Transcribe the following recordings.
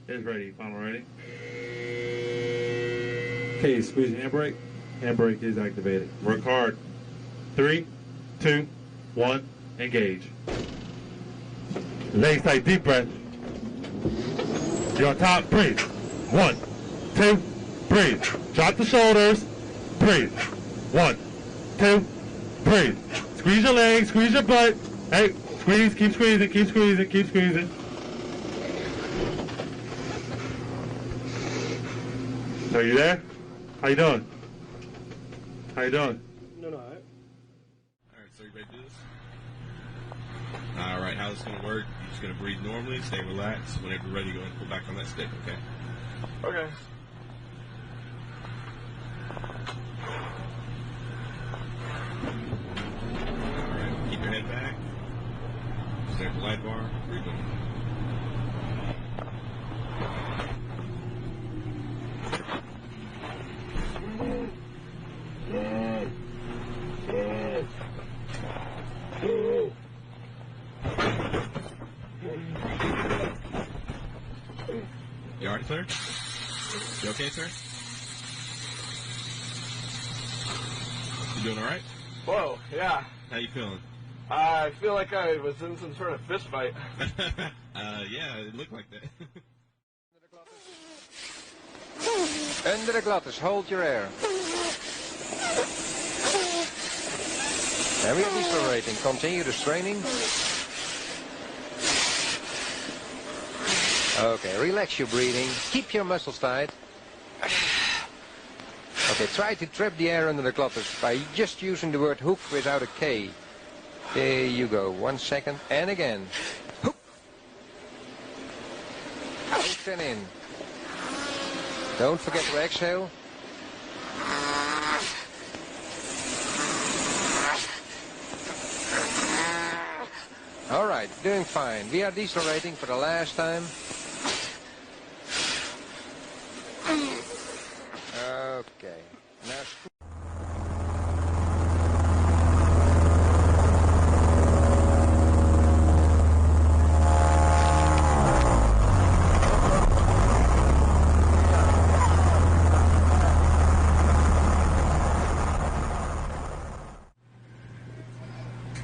is ready. Final ready. Okay, squeeze the handbrake. Handbrake is activated. Work hard. 3, 2, 1, engage. Legs tight, deep breath. You're on top, breathe. 1, 2, breathe. Drop the shoulders, breathe. 1, 2, breathe. Squeeze your legs, squeeze your butt. Hey, squeeze, keep squeezing, keep squeezing, keep squeezing. So you there? How you doing? How you doing? No. Alright, so you ready to do this? Alright, how this is going to work, you're just going to breathe normally, stay relaxed. Whenever you're ready, go ahead and pull back on that stick, okay? Okay. Alright, keep your head back. Stay at the light bar, breathe in. You alright, sir? You okay, sir? You doing alright? Whoa, yeah. How you feeling? I feel like I was in some sort of fist fight. Yeah, it looked like that. Under the glottis, hold your air. And we are decelerating. Continue the straining. Okay, relax your breathing. Keep your muscles tight. Okay, try to trap the air under the glottis by just using the word hook without a K. There you go. 1 second. And again. Hook. Out and in. Don't forget to exhale. All right, doing fine. We are decelerating for the last time. Okay. Now.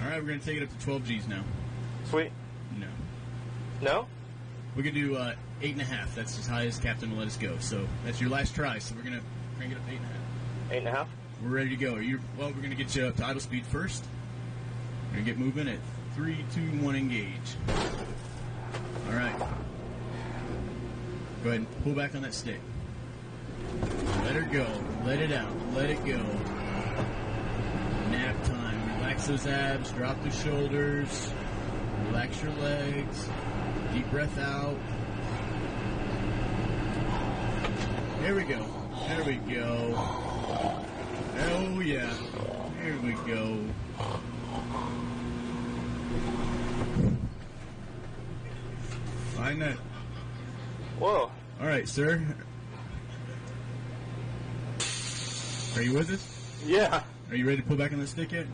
Alright, we're going to take it up to 12 G's now. Sweet. No. No? We're going to do 8.5. That's as high as Captain will let us go. So that's your last try. So we're going to crank it up to 8.5. 8.5? We're ready to go. Well, we're going to get you up to idle speed first. We're going to get moving at 3, 2, 1, engage. Alright. Go ahead and pull back on that stick. Let her go. Let it out. Let it go. Nap time. Relax those abs. Drop the shoulders. Relax your legs. Deep breath out. There we go. There we go. Oh yeah. There we go. Find that. Whoa. All right, sir. Are you with us? Yeah. Are you ready to pull back on the stick yet?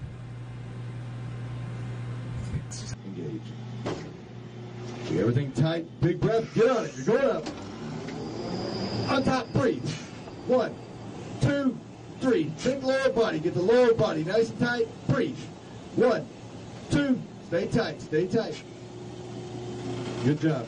Engage. Keep everything tight. Big breath. Get on it. You're going up. On top. Breathe. 1, 2, 3. Think lower body. Get the lower body nice and tight. Breathe. 1, 2. Stay tight. Stay tight. Good job.